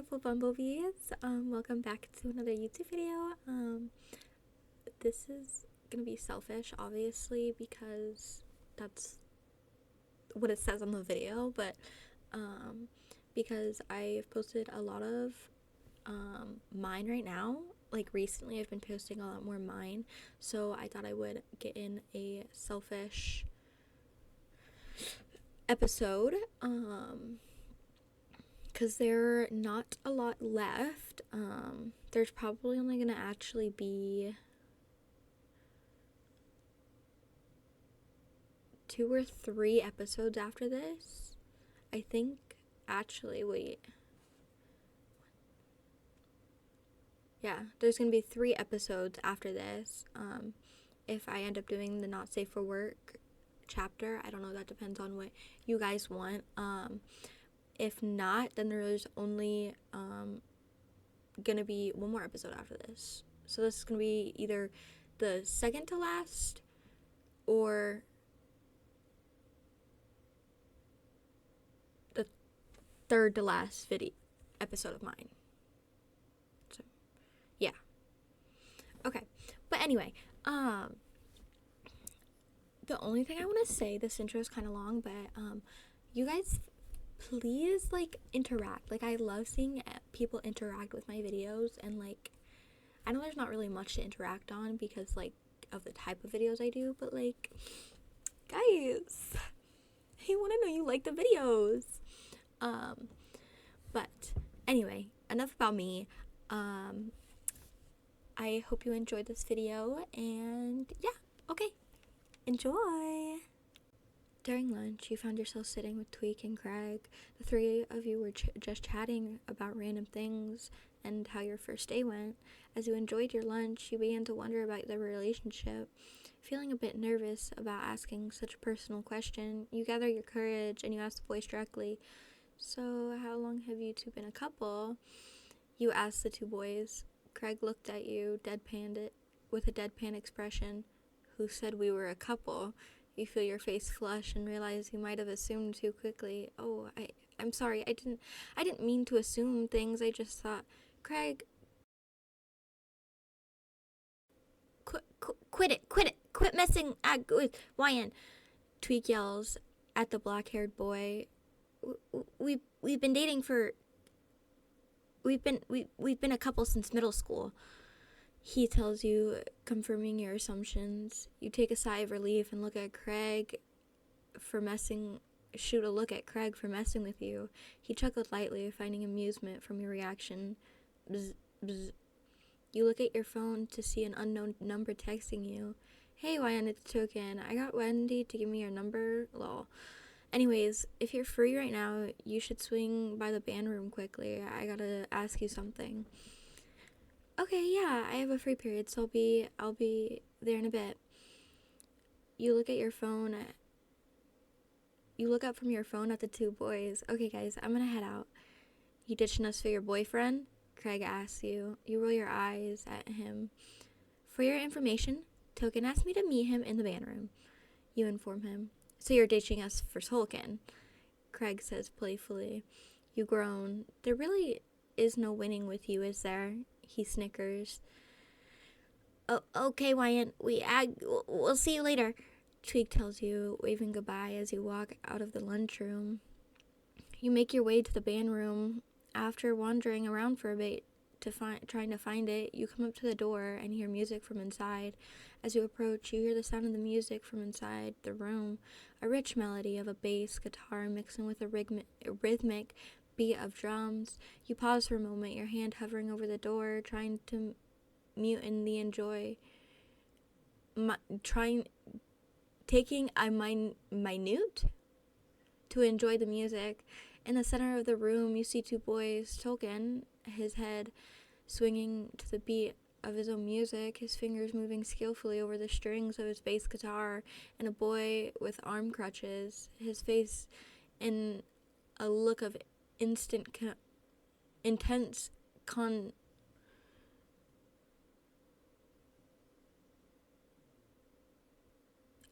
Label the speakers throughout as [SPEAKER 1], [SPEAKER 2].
[SPEAKER 1] beautiful bumblebees. Welcome back to another YouTube video. This is gonna be selfish, obviously, because that's what it says on the video, but because I've posted a lot of mine right now. Like recently I've been posting a lot more mine, so I thought I would get in a selfish episode. Because there are not a lot left. There's probably only gonna actually be 2 or 3 episodes after this. I think, actually, wait. Yeah, there's gonna be 3 episodes after this. If I end up doing the not safe for work chapter, I don't know, that depends on what you guys want. If not, then there's only gonna be 1 more episode after this. So this is gonna be either the second to last or the third to last episode of mine. So yeah. Okay. But anyway, the only thing I want to say, this intro is kind of long, but you guys please interact. I love seeing people interact with my videos, and I know there's not really much to interact on because of the type of videos I do, but guys, I want to know you like the videos. But anyway, enough about me. I hope you enjoyed this video, and yeah, okay, enjoy. During lunch, you found yourself sitting with Tweek and Craig. The 3 of you were just chatting about random things and how your first day went. As you enjoyed your lunch, you began to wonder about their relationship. Feeling a bit nervous about asking such a personal question, you gather your courage and you ask the boys directly, "So, how long have you two been a couple?" You asked the 2 boys. Craig looked at you, deadpanned it with a deadpan expression. "Who said we were a couple?" You feel your face flush and realize you might have assumed too quickly. "Oh, I'm sorry. I didn't mean to assume things. I just thought." Craig, quit it. Quit messing with Wyan. Tweek yells at the black-haired boy. We've been dating for. We've been a couple since middle school. He tells you, confirming your assumptions. You take a sigh of relief and look at Craig for messing with you. He chuckled lightly, finding amusement from your reaction. Bzz, bzz. You look at your phone to see an unknown number texting you. "Hey, Wyan, it's Token. I got Wendy to give me your number. Lol. Anyways, if you're free right now, you should swing by the band room quickly. I gotta ask you something." "Okay, yeah, I have a free period, so I'll be there in a bit." You look at your phone. You look up from your phone at the 2 boys. "Okay, guys, I'm gonna head out." "You ditching us for your boyfriend?" Craig asks you. You roll your eyes at him. "For your information, Token asked me to meet him in the band room." You inform him. "So you're ditching us for Tolkien?" Craig says playfully. You groan. "There really is no winning with you, is there?" He snickers. "Oh, okay, Wyan. We'll see you later," Tweek tells you, waving goodbye as you walk out of the lunchroom. You make your way to the band room. After wandering around for a bit trying to find it, you come up to the door and hear music from inside. As you approach, you hear the sound of the music from inside the room, a rich melody of a bass guitar mixing with a rhythmic beat of drums. You pause for a moment, your hand hovering over the door, trying to mutely enjoy, taking a minute to enjoy the music. In the center of the room, you see 2 boys. Token, his head swinging to the beat of his own music, his fingers moving skillfully over the strings of his bass guitar, and a boy with arm crutches, his face in a look of intense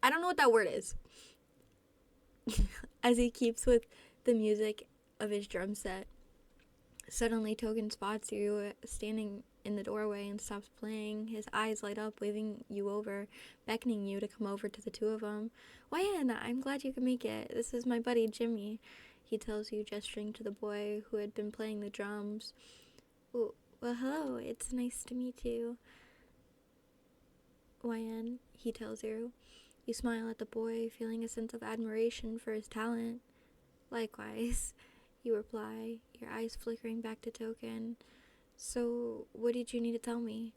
[SPEAKER 1] I don't know what that word is. As he keeps with the music of his drum set. Suddenly, Token spots you standing in the doorway and stops playing. His eyes light up, waving you over, beckoning you to come over to the two of them. Wyan, I'm glad you could make it. This is my buddy Jimmy, he tells you, gesturing to the boy who had been playing the drums. Well, hello, it's nice to meet you, Wyan, he tells you. You smile at the boy, feeling a sense of admiration for his talent. Likewise, you reply, your eyes flickering back to Token. So, what did you need to tell me?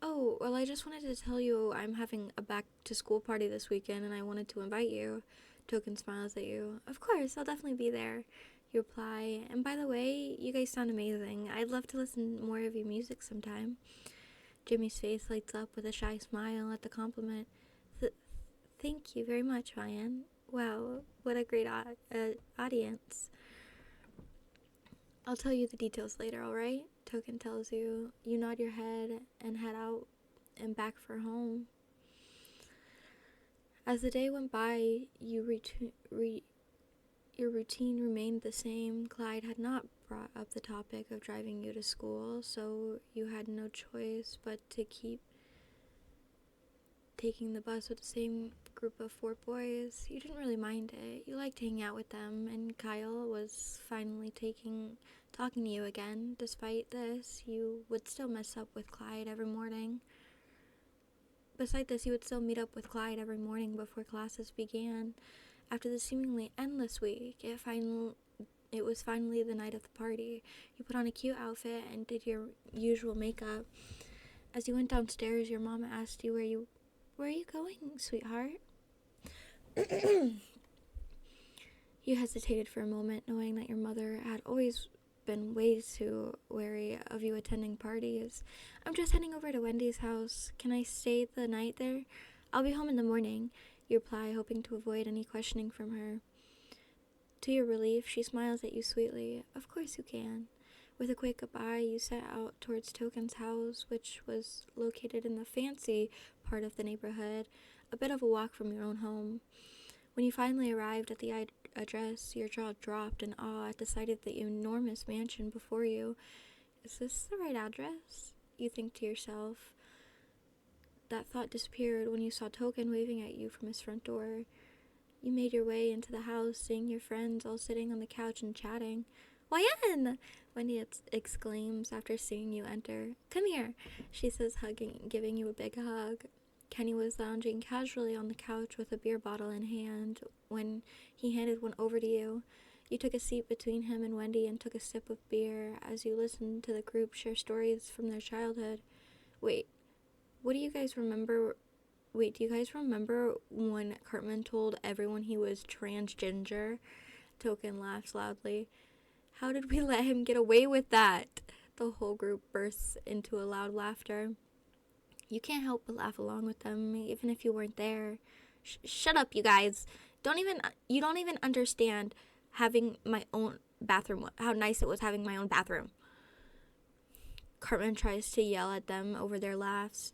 [SPEAKER 1] Oh, well, I just wanted to tell you I'm having a back-to-school party this weekend and I wanted to invite you. Token smiles at you. Of course, I'll definitely be there. You reply, and by the way, you guys sound amazing. I'd love to listen more of your music sometime. Jimmy's face lights up with a shy smile at the compliment. Thank you very much, Ryan. Wow, what a great audience. I'll tell you the details later, alright? Token tells you. You nod your head and head out and back for home. As the day went by, your routine remained the same. Clyde had not brought up the topic of driving you to school, so you had no choice but to keep taking the bus with the same group of 4 boys. You didn't really mind it. You liked hanging out with them, and Kyle was finally talking to you again. Despite this, you would still mess up with Clyde every morning. Besides this, you would still meet up with Clyde every morning before classes began. After the seemingly endless week, it was finally the night of the party. You put on a cute outfit and did your usual makeup. As you went downstairs, your mom asked you where are you going, sweetheart? You hesitated for a moment, knowing that your mother had always been way too wary of you attending parties. I'm just heading over to Wendy's house. Can I stay the night there? I'll be home in the morning, you reply, hoping to avoid any questioning from her. To your relief, she smiles at you sweetly. Of course you can. With a quick goodbye, you set out towards Token's house, which was located in the fancy part of the neighborhood, a bit of a walk from your own home. When you finally arrived at the address, your jaw dropped in awe at the sight of the enormous mansion before you. Is this the right address? You think to yourself. That thought disappeared when you saw Token waving at you from his front door. You made your way into the house, seeing your friends all sitting on the couch and chatting. Wyan! Wendy exclaims after seeing you enter. Come here, she says, giving you a big hug. Kenny was lounging casually on the couch with a beer bottle in hand when he handed one over to you. You took a seat between him and Wendy and took a sip of beer as you listened to the group share stories from their childhood. Wait, do you guys remember when Cartman told everyone he was transgender? Token laughs loudly. How did we let him get away with that? The whole group bursts into a loud laughter. You can't help but laugh along with them, even if you weren't there. Shut up, you guys. You don't even understand having my own bathroom, how nice it was having my own bathroom. Cartman tries to yell at them over their laughs.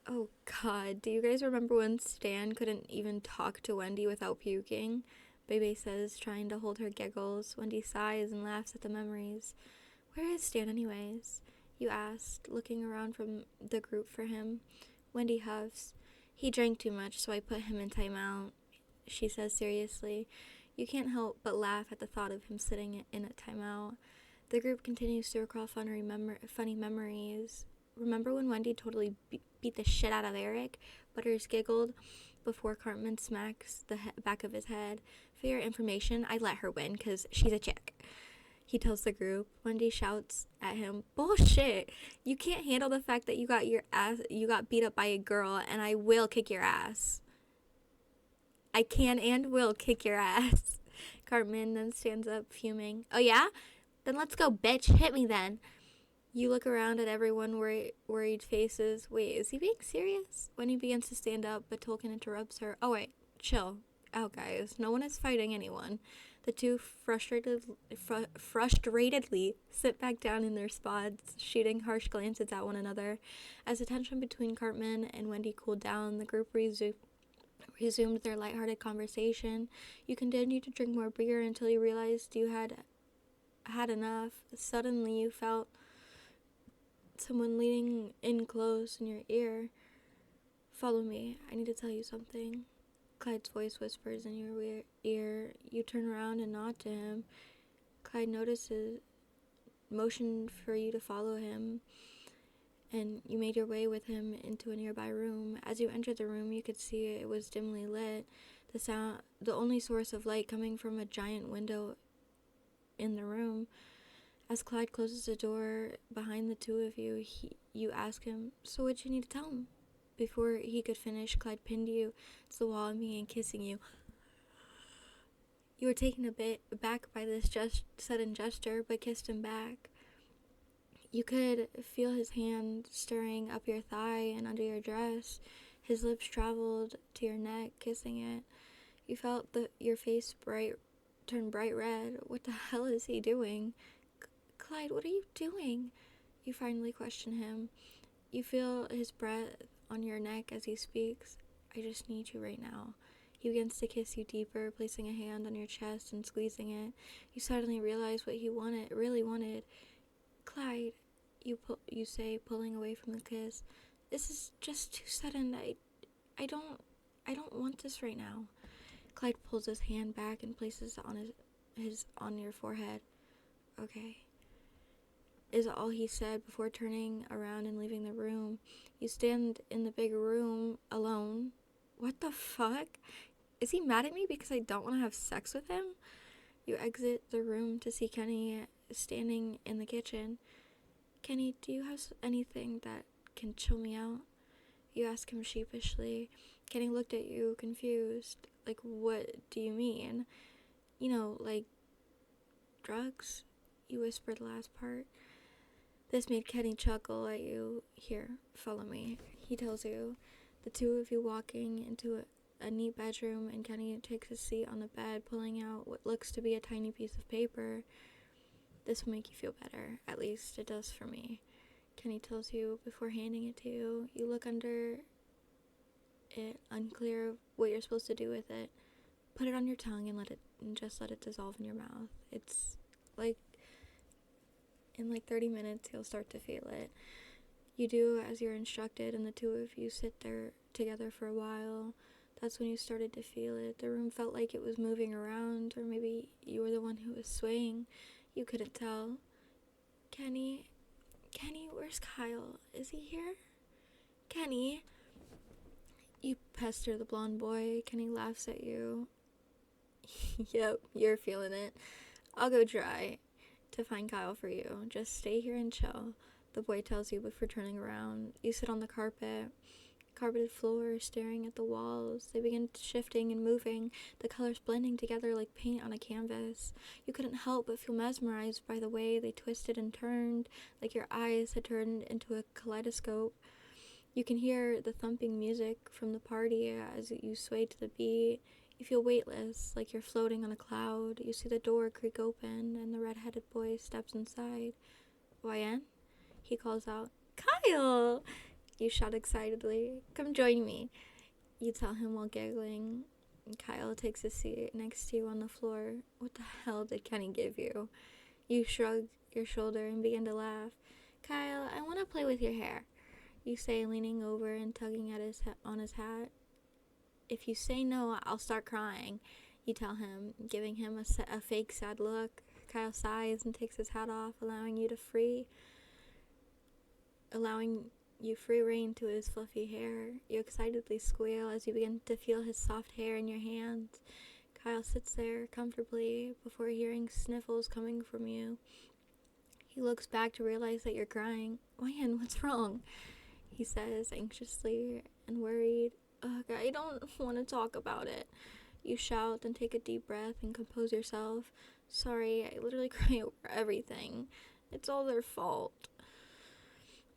[SPEAKER 1] Oh God, do you guys remember when Stan couldn't even talk to Wendy without puking? Bebe says, trying to hold her giggles. Wendy sighs and laughs at the memories. Where is Stan anyways? You asked, looking around from the group for him. Wendy huffs. He drank too much, so I put him in timeout, she says seriously. You can't help but laugh at the thought of him sitting in a timeout. The group continues to recall funny memories. Remember when Wendy totally beat the shit out of Eric? Butters giggled before Cartman smacks the back of his head. For your information, I let her win because she's a chick, he tells the group. Wendy shouts at him, bullshit! You can't handle the fact that you got beat up by a girl, and I will kick your ass. I can and will kick your ass. Cartman then stands up, fuming. Oh yeah? Then let's go, bitch. Hit me then. You look around at everyone worried faces. Wait, is he being serious? Wendy begins to stand up, but Tolkien interrupts her. Oh wait, chill out, guys. No one is fighting anyone. The two frustratedly sit back down in their spots, shooting harsh glances at one another. As the tension between Cartman and Wendy cooled down, the group resumed their lighthearted conversation. You continued to drink more beer until you realized you had had enough. Suddenly you felt someone leaning in close in your ear. Follow me, I need to tell you something. Clyde's voice whispers in your ear. You turn around and nod to him. Clyde notices, motioned for you to follow him, and you made your way with him into a nearby room. As you entered the room, you could see it was dimly lit. The only source of light coming from a giant window in the room. As Clyde closes the door behind the two of you, you ask him, "So what'd you need to tell him?" Before he could finish, Clyde pinned you to the wall and began kissing you. You were taken a bit aback by this sudden gesture, but kissed him back. You could feel his hand stirring up your thigh and under your dress. His lips traveled to your neck, kissing it. You felt your face turn bright red. What the hell is he doing? Clyde, what are you doing? You finally question him. You feel his breath on your neck as he speaks. I just need you right now. He begins to kiss you deeper, placing a hand on your chest and squeezing it. You suddenly realize what he really wanted. Clyde, you say, pulling away from the kiss. This is just too sudden. I don't want this right now. Clyde pulls his hand back and places it on your forehead. Okay, is all he said before turning around and leaving the room. You stand in the big room alone. What the fuck? Is he mad at me because I don't want to have sex with him? You exit the room to see Kenny standing in the kitchen. Kenny, do you have anything that can chill me out? You ask him sheepishly. Kenny looked at you, confused. Like, what do you mean? You know, like drugs? You whispered the last part. This made Kenny chuckle at you. Here, follow me. He tells you. The two of you walking into a neat bedroom, and Kenny takes a seat on the bed, pulling out what looks to be a tiny piece of paper. This will make you feel better. At least it does for me. Kenny tells you before handing it to you. You look under it, unclear what you're supposed to do with it. Put it on your tongue and just let it dissolve in your mouth. It's like in 30 minutes you'll start to feel it. You do as you're instructed, and the two of you sit there together for a while. That's when you started to feel it. The room felt like it was moving around, or maybe you were the one who was swaying. You couldn't tell. Kenny, where's Kyle? Is he here? Kenny. You pester the blonde boy. Kenny laughs at you. Yep, you're feeling it. I'll go try to find Kyle for you. Just stay here and chill, the boy tells you before turning around. You sit on the carpeted floor, staring at the walls. They begin shifting and moving, the colors blending together like paint on a canvas. You couldn't help but feel mesmerized by the way they twisted and turned, like your eyes had turned into a kaleidoscope. You can hear the thumping music from the party as you sway to the beat. You feel weightless, like you're floating on a cloud. You see the door creak open, and the red-headed boy steps inside. YN? He calls out, Kyle! You shout excitedly, come join me. You tell him while giggling. Kyle takes a seat next to you on the floor. What the hell did Kenny give you? You shrug your shoulder and begin to laugh. Kyle, I want to play with your hair, you say, leaning over and tugging at on his hat. If you say no, I'll start crying, you tell him, giving him a fake sad look. Kyle sighs and takes his hat off, allowing you free rein to his fluffy hair. You excitedly squeal as you begin to feel his soft hair in your hands. Kyle sits there comfortably before hearing sniffles coming from you. He looks back to realize that you're crying. Ryan, what's wrong? He says, anxiously and worried. Ugh, I don't want to talk about it. You shout, then take a deep breath and compose yourself. Sorry, I literally cry over everything. It's all their fault.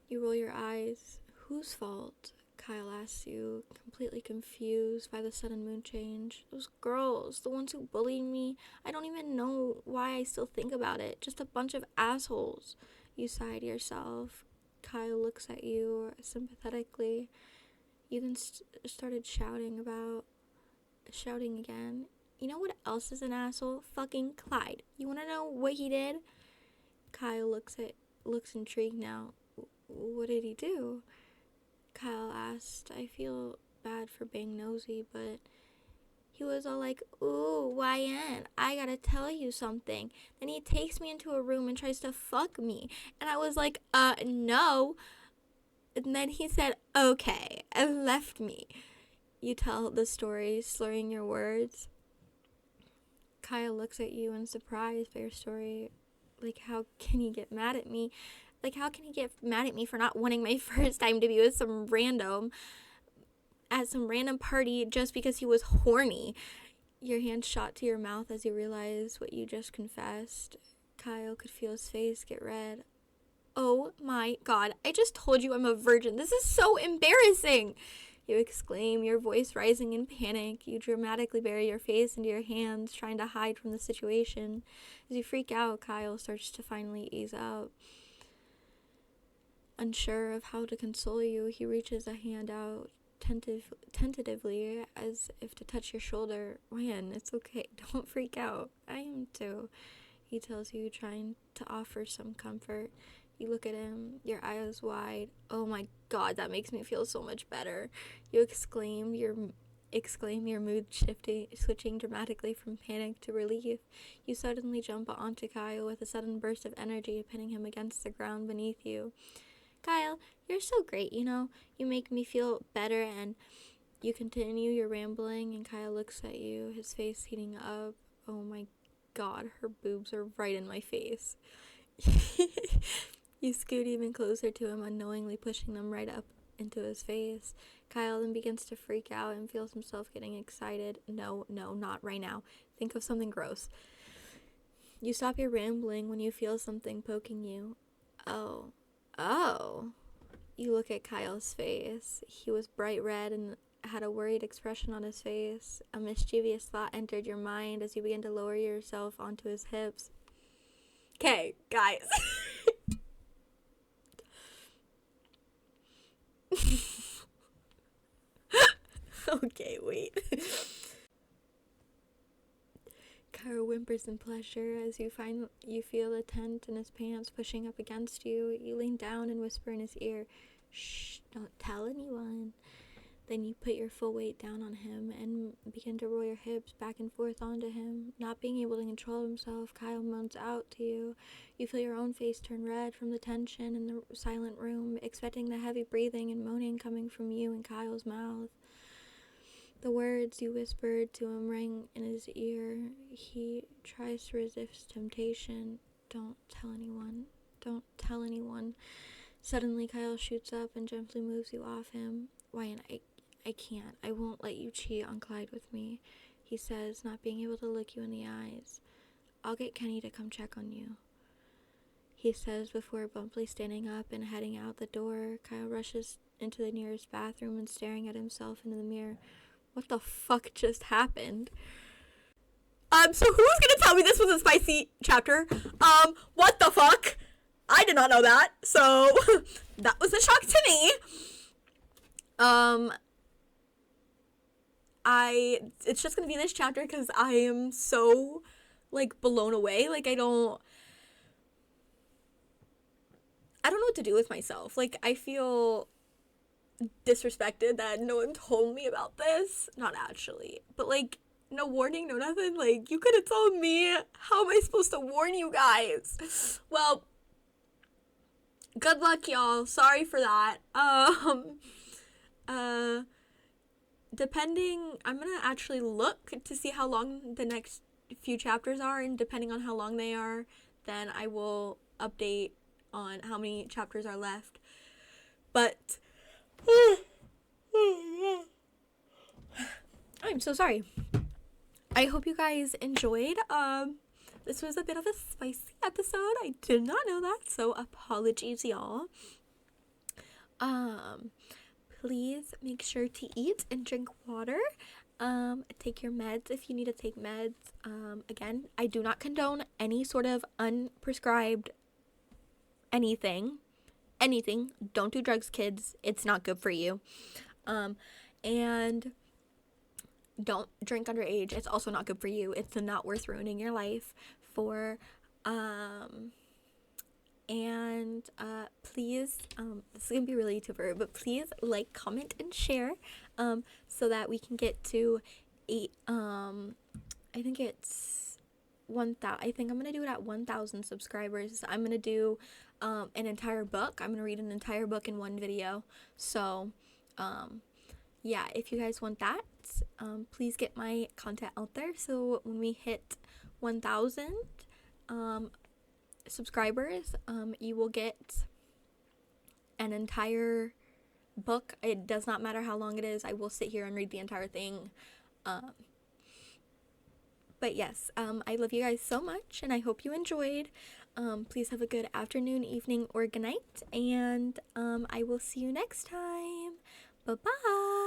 [SPEAKER 1] You roll your eyes. Whose fault? Kyle asks you, completely confused by the sudden mood change. Those girls, the ones who bullied me. I don't even know why I still think about it. Just a bunch of assholes. You sigh to yourself. Kyle looks at you sympathetically. You then started shouting again. You know what else is an asshole? Fucking Clyde. You want to know what he did? Kyle looks intrigued now. What did he do? Kyle asked. I feel bad for being nosy, but he was all like, ooh, YN, I gotta tell you something. Then he takes me into a room and tries to fuck me. And I was like, no. And then he said, okay, and left me. You tell the story, slurring your words. Kyle looks at you in surprise by your story. Like, how can he get mad at me? Like, how can he get mad at me for not wanting my first time to be with some random at some random party just because he was horny? Your hand shot to your mouth as you realized what you just confessed. Kyle could feel his face get red. Oh my god, I just told you I'm a virgin. This is so embarrassing, you exclaim, your voice rising in panic. You dramatically bury your face into your hands, trying to hide from the situation. As you freak out, Kyle starts to finally ease up. Unsure of how to console you, he reaches a hand out tentatively as if to touch your shoulder. Ryan, it's okay. Don't freak out. I am too, he tells you, trying to offer some comfort. You look at him, your eyes wide. Oh my god, that makes me feel so much better. You exclaim, your mood switching dramatically from panic to relief. You suddenly jump onto Kyle with a sudden burst of energy, pinning him against the ground beneath you. Kyle, you're so great, you know. You make me feel better, and you continue your rambling, and Kyle looks at you, his face heating up. Oh my god, her boobs are right in my face. You scoot even closer to him, unknowingly pushing them right up into his face. Kyle then begins to freak out and feels himself getting excited. No, not right now. Think of something gross. You stop your rambling when you feel something poking you. Oh. You look at Kyle's face. He was bright red and had a worried expression on his face. A mischievous thought entered your mind as you begin to lower yourself onto his hips. Okay, guys. Okay, wait. Kyle whimpers in pleasure as you feel the tent in his pants pushing up against you. You lean down and whisper in his ear, "Shh, don't tell anyone." Then you put your full weight down on him and begin to roll your hips back and forth onto him. Not being able to control himself, Kyle moans out to you. You feel your own face turn red from the tension in the silent room, expecting the heavy breathing and moaning coming from you and Kyle's mouth. The words you whispered to him rang in his ear. He tries to resist temptation. Don't tell anyone. Don't tell anyone. Suddenly, Kyle shoots up and gently moves you off him. Ryan, I can't. I won't let you cheat on Clyde with me, he says, not being able to look you in the eyes. I'll get Kenny to come check on you, he says before abruptly standing up and heading out the door. Kyle rushes into the nearest bathroom and staring at himself in the mirror. What the fuck just happened? So who's gonna tell me this was a spicy chapter? What the fuck? I did not know that, so that was a shock to me. It's just gonna be this chapter because I am so, like, blown away. Like, I don't know what to do with myself. Like, I feel disrespected that no one told me about this. Not actually, but, like, no warning, no nothing. Like, you could have told me. How am I supposed to warn you guys? Well, good luck, y'all. Sorry for that. Depending, I'm gonna actually look to see how long the next few chapters are, and depending on how long they are, then I will update on how many chapters are left. But I'm so sorry. I hope you guys enjoyed. This was a bit of a spicy episode. I did not know that, so apologies, y'all. Please make sure to eat and drink water. Take your meds if you need to take meds. Again, I do not condone any sort of unprescribed anything. Don't do drugs, kids. It's not good for you. And don't drink underage. It's also not good for you. It's not worth ruining your life for And please, this is gonna be really YouTuber, but please like, comment, and share, so that we can get to I think it's 1,000. I think I'm gonna do it at 1,000 subscribers. I'm gonna do an entire book. I'm gonna read an entire book in one video. So yeah, if you guys want that, please get my content out there. So when we hit 1,000 subscribers, you will get an entire book. It does not matter how long it is. I will sit here and read the entire thing. But yes, I love you guys so much, and I hope you enjoyed. Please have a good afternoon, evening, or good night, and I will see you next time. Bye-bye.